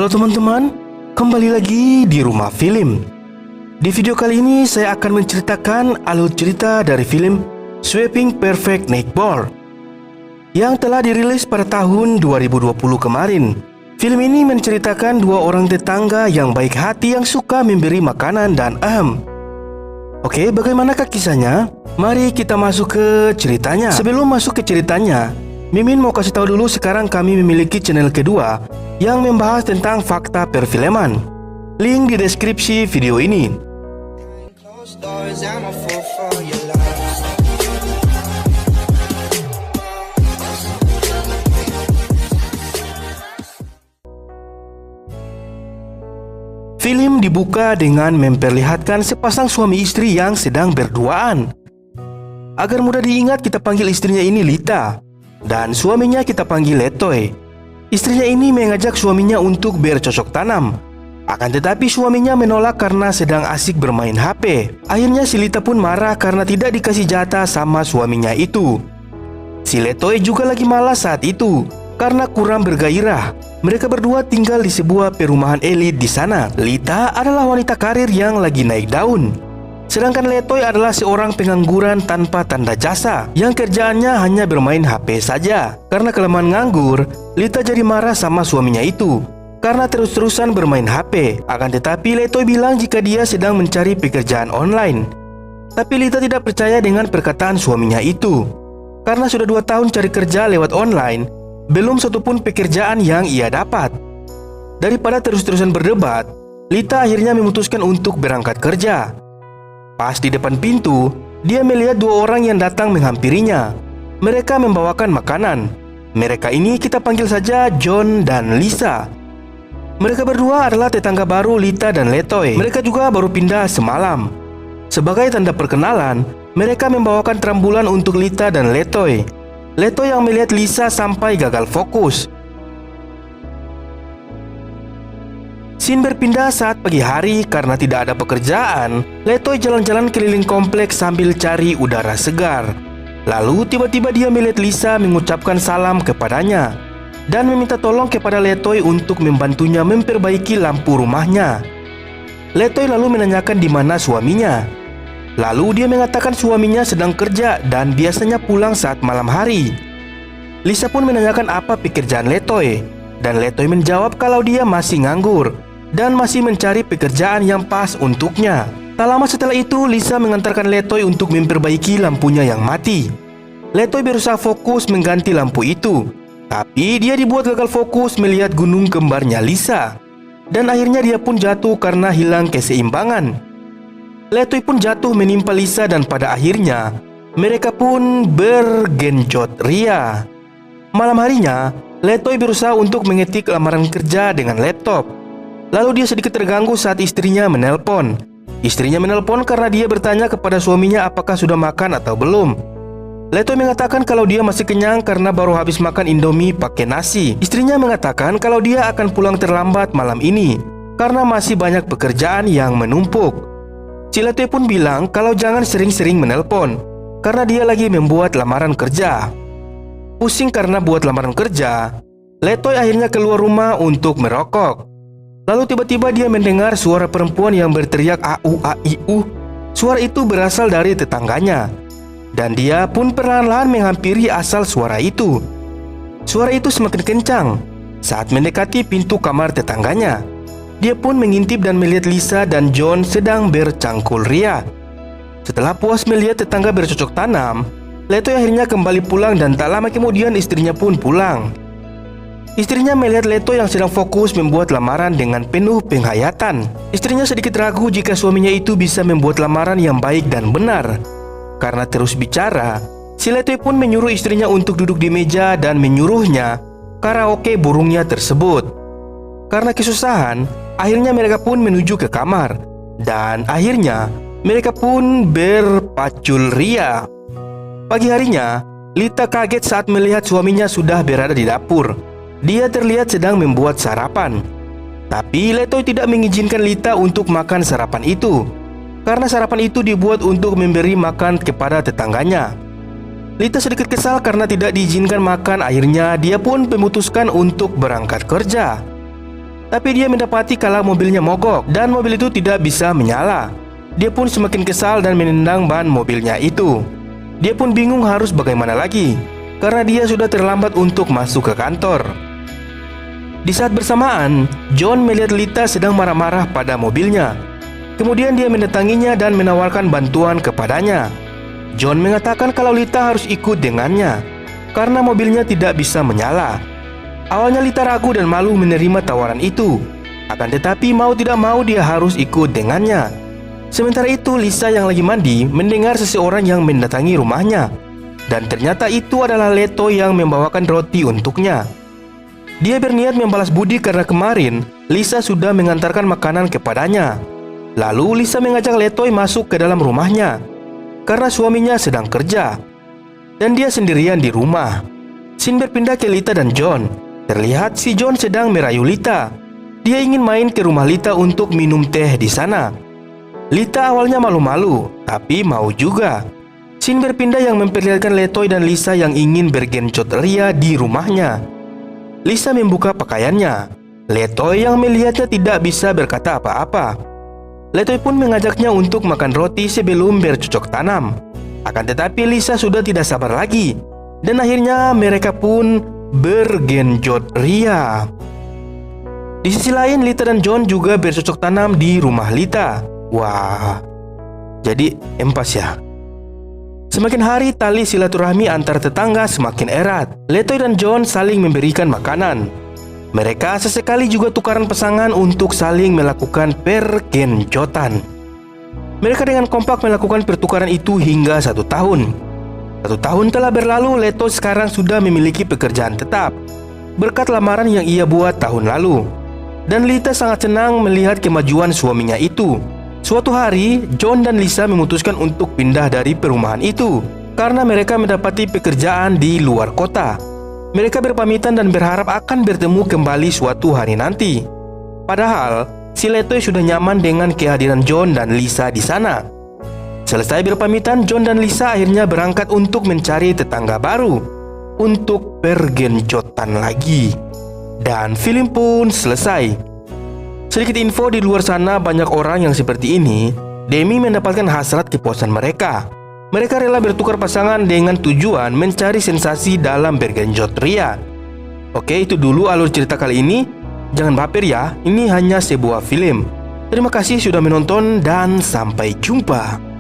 Halo teman-teman, kembali lagi di Rumah Film. Di video kali ini saya akan menceritakan alur cerita dari film Sweeping Perfect Neighbor yang telah dirilis pada tahun 2020 kemarin. Film ini menceritakan dua orang tetangga yang baik hati yang suka memberi makanan dan Oke, bagaimanakah kisahnya? Mari kita masuk ke ceritanya. Sebelum masuk ke ceritanya, Mimin mau kasih tahu dulu sekarang kami memiliki channel kedua yang membahas tentang fakta perfilman. Link di deskripsi video ini. Film dibuka dengan memperlihatkan sepasang suami istri yang sedang berduaan. Agar mudah diingat, kita panggil istrinya ini Lita dan suaminya kita panggil Letoy. Istrinya ini mengajak suaminya untuk bercocok tanam. Akan tetapi suaminya menolak karena sedang asik bermain HP. Akhirnya si Lita pun marah karena tidak dikasih jatah sama suaminya itu. Si Letoy juga lagi malas saat itu karena kurang bergairah. Mereka berdua tinggal di sebuah perumahan elit di sana. Lita adalah wanita karir yang lagi naik daun, sedangkan Letoy adalah seorang pengangguran tanpa tanda jasa yang kerjaannya hanya bermain HP saja. Karena kelemahan nganggur, Lita jadi marah sama suaminya itu karena terus-terusan bermain HP. Akan tetapi Letoy bilang jika dia sedang mencari pekerjaan online. Tapi Lita tidak percaya dengan perkataan suaminya itu. Karena sudah 2 tahun cari kerja lewat online, belum satupun pekerjaan yang ia dapat. Daripada terus-terusan berdebat, Lita akhirnya memutuskan untuk berangkat kerja. Pas di depan pintu, dia melihat 2 orang yang datang menghampirinya. Mereka membawakan makanan. Mereka ini kita panggil saja John dan Lisa. Mereka berdua adalah tetangga baru Lita dan Letoy. Mereka juga baru pindah semalam. Sebagai tanda perkenalan, mereka membawakan trambulan untuk Lita dan Letoy. Letoy yang melihat Lisa sampai gagal fokus. Scene berpindah saat pagi hari. Karena tidak ada pekerjaan, Letoy jalan-jalan keliling kompleks sambil cari udara segar. Lalu tiba-tiba dia melihat Lisa mengucapkan salam kepadanya dan meminta tolong kepada Letoy untuk membantunya memperbaiki lampu rumahnya. Letoy lalu menanyakan di mana suaminya. Lalu dia mengatakan suaminya sedang kerja dan biasanya pulang saat malam hari. Lisa pun menanyakan apa pekerjaan Letoy, dan Letoy menjawab kalau dia masih nganggur dan masih mencari pekerjaan yang pas untuknya. Tak lama setelah itu, Lisa mengantarkan Letoy untuk memperbaiki lampunya yang mati. Letoy berusaha fokus mengganti lampu itu, tapi dia dibuat gagal fokus melihat gunung kembarnya Lisa. Dan akhirnya dia pun jatuh karena hilang keseimbangan. Letoy pun jatuh menimpa Lisa dan pada akhirnya mereka pun bergenjot ria. Malam harinya, Letoy berusaha untuk mengetik lamaran kerja dengan laptop. Lalu dia sedikit terganggu saat istrinya menelpon. Istrinya menelpon karena dia bertanya kepada suaminya apakah sudah makan atau belum. Letoy mengatakan kalau dia masih kenyang karena baru habis makan Indomie pakai nasi. Istrinya mengatakan kalau dia akan pulang terlambat malam ini karena masih banyak pekerjaan yang menumpuk. Si Letoy pun bilang kalau jangan sering-sering menelpon karena dia lagi membuat lamaran kerja. Pusing karena buat lamaran kerja, Letoy akhirnya keluar rumah untuk merokok. Lalu tiba-tiba dia mendengar suara perempuan yang berteriak au a i u. Suara itu berasal dari tetangganya, dan dia pun perlahan-lahan menghampiri asal suara itu. Suara itu semakin kencang saat mendekati pintu kamar tetangganya. Dia pun mengintip dan melihat Lisa dan John sedang bercangkul ria. Setelah puas melihat tetangga bercocok tanam, Letoy akhirnya kembali pulang dan tak lama kemudian istrinya pun pulang. Istrinya melihat Letoy yang sedang fokus membuat lamaran dengan penuh penghayatan. Istrinya sedikit ragu jika suaminya itu bisa membuat lamaran yang baik dan benar. Karena terus bicara, si Letoy pun menyuruh istrinya untuk duduk di meja dan menyuruhnya karaoke burungnya tersebut. Karena kesusahan, akhirnya mereka pun menuju ke kamar. Dan akhirnya mereka pun berpacul ria. Pagi harinya, Lita kaget saat melihat suaminya sudah berada di dapur. Dia terlihat sedang membuat sarapan. Tapi Letoy tidak mengizinkan Lita untuk makan sarapan itu, karena sarapan itu dibuat untuk memberi makan kepada tetangganya. Lita sedikit kesal karena tidak diizinkan makan. Akhirnya dia pun memutuskan untuk berangkat kerja. Tapi dia mendapati kalau mobilnya mogok dan mobil itu tidak bisa menyala. Dia pun semakin kesal dan menendang ban mobilnya itu. Dia pun bingung harus bagaimana lagi, karena dia sudah terlambat untuk masuk ke kantor. Di saat bersamaan, John melihat Lita sedang marah-marah pada mobilnya. Kemudian dia mendatanginya dan menawarkan bantuan kepadanya. John mengatakan kalau Lita harus ikut dengannya, karena mobilnya tidak bisa menyala. Awalnya Lita ragu dan malu menerima tawaran itu. Akan tetapi mau tidak mau dia harus ikut dengannya. Sementara itu Lisa yang lagi mandi mendengar seseorang yang mendatangi rumahnya. Dan ternyata itu adalah Leto yang membawakan roti untuknya. Dia berniat membalas budi karena kemarin Lisa sudah mengantarkan makanan kepadanya. Lalu Lisa mengajak Letoy masuk ke dalam rumahnya karena suaminya sedang kerja dan dia sendirian di rumah. Scene berpindah ke Lita dan John. Terlihat si John sedang merayu Lita. Dia ingin main ke rumah Lita untuk minum teh di sana. Lita awalnya malu-malu, tapi mau juga. Scene berpindah yang memperlihatkan Letoy dan Lisa yang ingin bergencot ria di rumahnya. Lisa membuka pakaiannya. Letoy yang melihatnya tidak bisa berkata apa-apa. Letoy pun mengajaknya untuk makan roti sebelum bercocok tanam. Akan tetapi Lisa sudah tidak sabar lagi. Dan akhirnya mereka pun bergenjot ria. Di sisi lain, Lita dan John juga bercocok tanam di rumah Lita. Wah, jadi empas ya. Semakin hari tali silaturahmi antar tetangga semakin erat. Letoy dan John saling memberikan makanan. Mereka sesekali juga tukaran pasangan untuk saling melakukan pergenjotan. Mereka dengan kompak melakukan pertukaran itu hingga 1 tahun. 1 tahun telah berlalu, Leto sekarang sudah memiliki pekerjaan tetap berkat lamaran yang ia buat tahun lalu. Dan Lita sangat senang melihat kemajuan suaminya itu. Suatu hari, John dan Lisa memutuskan untuk pindah dari perumahan itu karena mereka mendapati pekerjaan di luar kota. Mereka berpamitan dan berharap akan bertemu kembali suatu hari nanti. Padahal, si Letoy sudah nyaman dengan kehadiran John dan Lisa di sana. Selesai berpamitan, John dan Lisa akhirnya berangkat untuk mencari tetangga baru untuk pergenjotan lagi. Dan film pun selesai. Sedikit info, di luar sana banyak orang yang seperti ini demi mendapatkan hasrat kepuasan mereka. Mereka rela bertukar pasangan dengan tujuan mencari sensasi dalam bergenjot ria. Oke, itu dulu alur cerita kali ini. Jangan baper ya, ini hanya sebuah film. Terima kasih sudah menonton dan sampai jumpa.